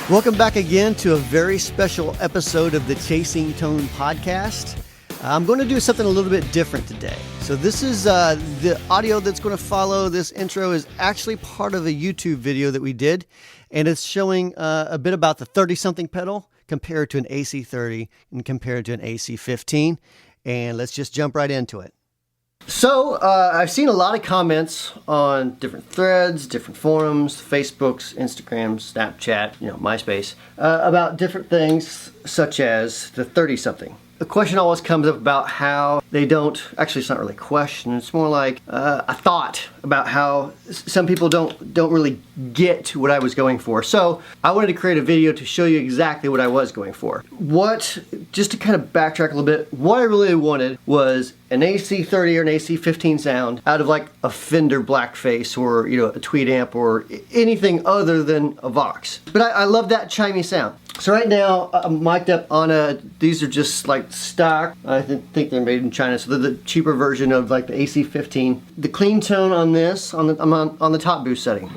Welcome back again to a very special episode of the Chasing Tone podcast. I'm going to do something a little bit different today. So this is the audio that's going to follow this intro is actually part of a YouTube video that we did, and it's showing a bit about the 30-something pedal compared to an AC30 and compared to an AC15. And let's just jump right into it. So I've seen a lot of comments on different threads, different forums, Facebooks, Instagrams, Snapchat, MySpace, about different things such as the 30-something. The question always comes up about how they don't, actually it's not really a question, it's more like a thought about how some people don't really get what I was going for. So I wanted to create a video to show you exactly what I was going for. Just to kind of backtrack a little bit, what I really wanted was an AC30 or an AC15 sound out of like a Fender Blackface or a Tweed amp or anything other than a Vox. But I love that chimey sound. So right now I'm mic'd up on these are just like stock, I think they're made in China, so they're the cheaper version of like the AC15. The clean tone on this, I'm on the top boost setting.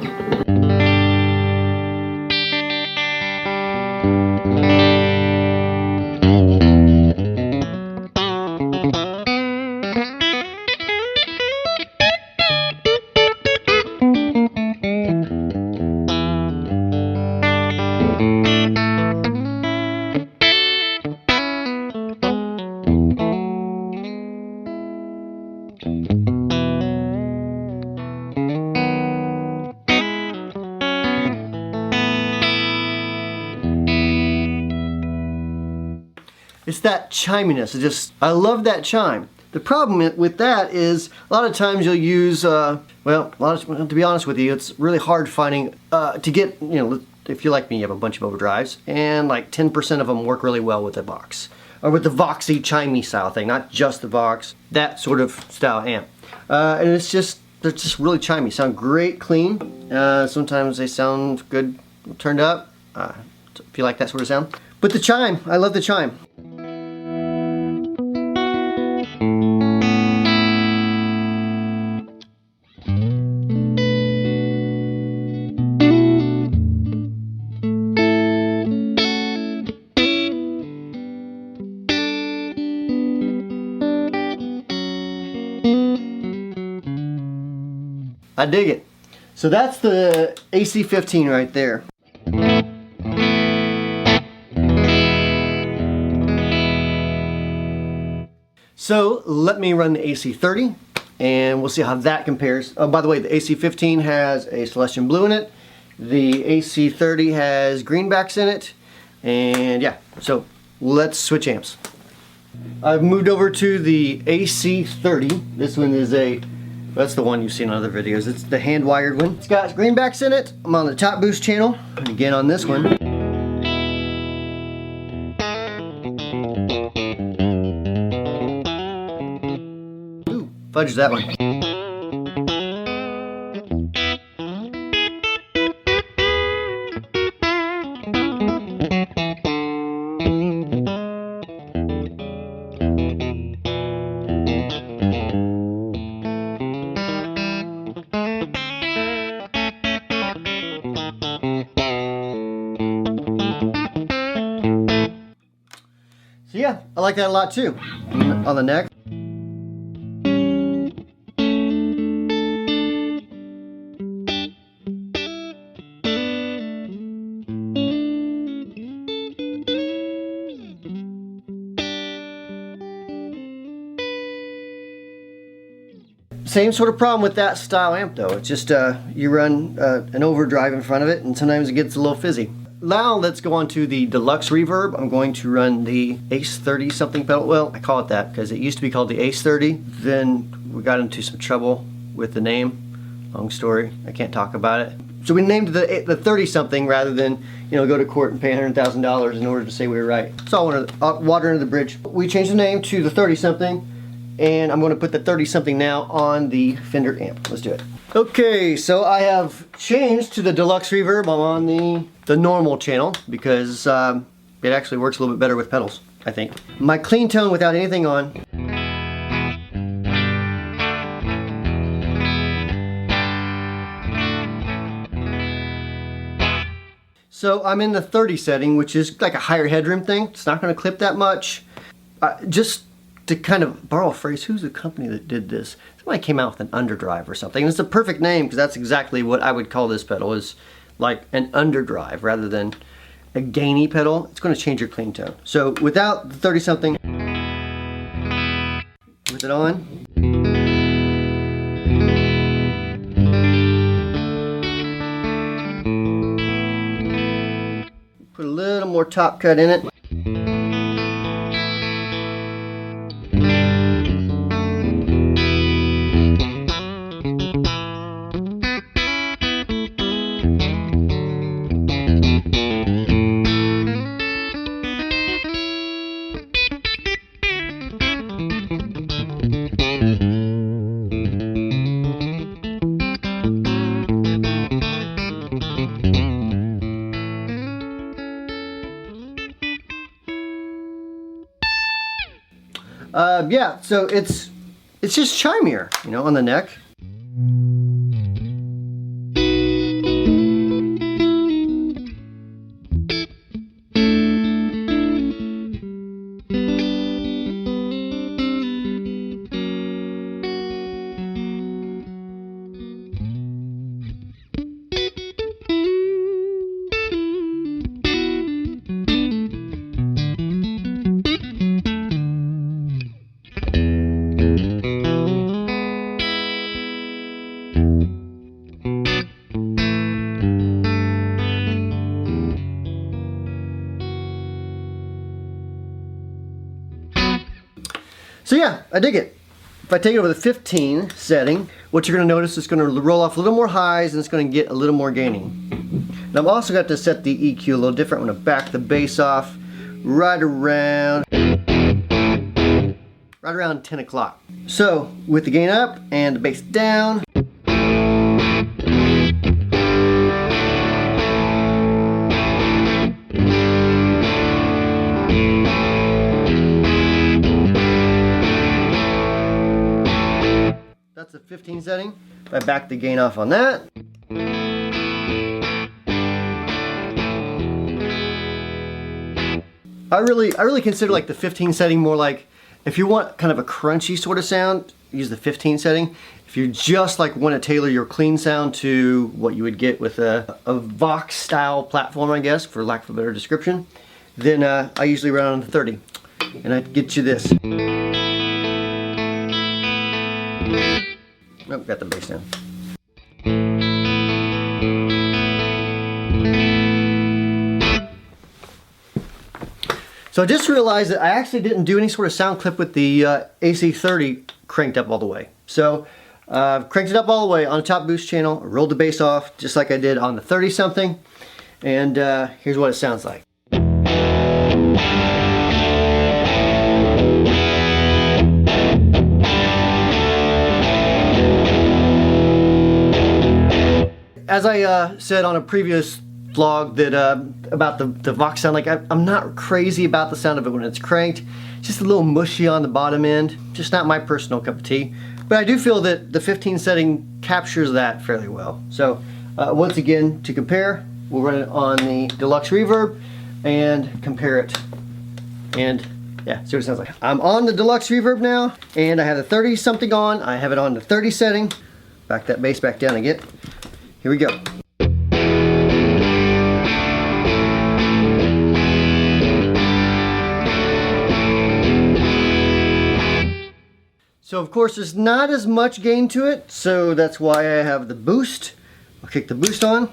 It's that chiminess. I love that chime. The problem with that is a lot of times you'll use, to be honest with you, it's really hard finding, to get, if you're like me, you have a bunch of overdrives, and like 10% of them work really well with the Vox. Or with the Vox-y chimey style thing, not just the Vox, that sort of style amp. And they're just really chimey, sound great, clean. Sometimes they sound good turned up, if you like that sort of sound. But the chime, I love the chime. I dig it. So that's the AC15 right there. So let me run the AC30 and we'll see how that compares. Oh, by the way, the AC15 has a Celestian blue in it. The AC30 has greenbacks in it. And yeah, so let's switch amps. I've moved over to the AC30. This one is that's the one you've seen in other videos. It's the hand-wired one. It's got greenbacks in it. I'm on the top boost channel. And again on this one. Ooh, fudge that one. So yeah, I like that a lot too. On the neck. Same sort of problem with that style amp though. It's just you run an overdrive in front of it and sometimes it gets a little fizzy. Now let's go on to the deluxe reverb. I'm going to run the AC30 something pedal. Well, I call it that because it used to be called the AC30. Then we got into some trouble with the name. Long story, I can't talk about it. So we named it the 30 something rather than go to court and pay $100,000 in order to say we were right. It's all water under the bridge. We changed the name to the 30 something. And I'm going to put the 30 something now on the Fender amp. Let's do it. Okay, so I have changed to the deluxe reverb. I'm on the normal channel because it actually works a little bit better with pedals, I think. My clean tone without anything on. So I'm in the 30 setting, which is like a higher headroom thing. It's not going to clip that much. Just to kind of borrow a phrase, who's the company that did this? Somebody came out with an Underdrive or something. And it's a perfect name because that's exactly what I would call this pedal, is like an underdrive rather than a gainy pedal. It's going to change your clean tone. So without the 30 something, with it on, put a little more top cut in it. Yeah, so it's just chimier, you know, on the neck. So yeah, I dig it. If I take it over the 15 setting, what you're going to notice is it's going to roll off a little more highs and it's going to get a little more gaining. And I've also got to set the EQ a little different. I'm going to back the bass off right around 10 o'clock. So with the gain up and the bass down, that's the 15 setting. If I back the gain off on that, I really consider like the 15 setting more like, if you want kind of a crunchy sort of sound, use the 15 setting. If you just like want to tailor your clean sound to what you would get with a Vox style platform, I guess, for lack of a better description, then I usually run on the 30. And I get you this. Oh, got the bass down. So I just realized that I actually didn't do any sort of sound clip with the AC30 cranked up all the way. So I've cranked it up all the way on the top boost channel, rolled the bass off just like I did on the 30 something, and here's what it sounds like. As I said on a previous vlog that about the Vox sound, like I'm not crazy about the sound of it when it's cranked. It's just a little mushy on the bottom end. Just not my personal cup of tea. But I do feel that the 15 setting captures that fairly well. So once again, to compare, we'll run it on the deluxe reverb and compare it. And yeah, see what it sounds like. I'm on the deluxe reverb now, and I have the 30 something on. I have it on the 30 setting. Back that bass back down again. Here we go. So of course there's not as much gain to it, so that's why I have the boost. I'll kick the boost on.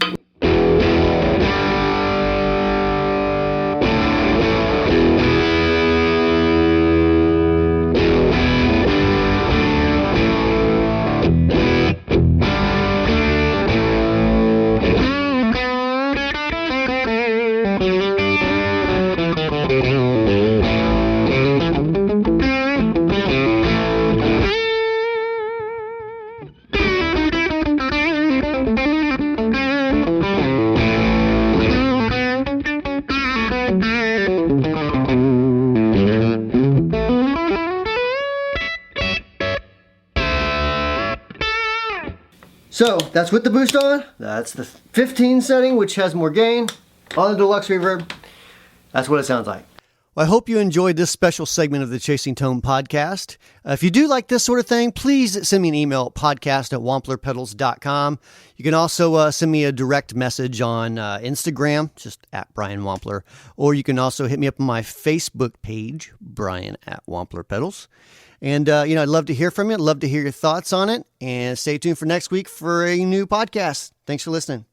So that's with the boost on. That's the 15 setting, which has more gain. On the deluxe reverb, that's what it sounds like. Well, I hope you enjoyed this special segment of the Chasing Tone podcast. If you do like this sort of thing, please send me an email at podcast@wamplerpedals.com. You can also send me a direct message on Instagram, just at Brian Wampler. Or you can also hit me up on my Facebook page, Brian at Wampler Pedals. And, I'd love to hear from you. I'd love to hear your thoughts on it. And stay tuned for next week for a new podcast. Thanks for listening.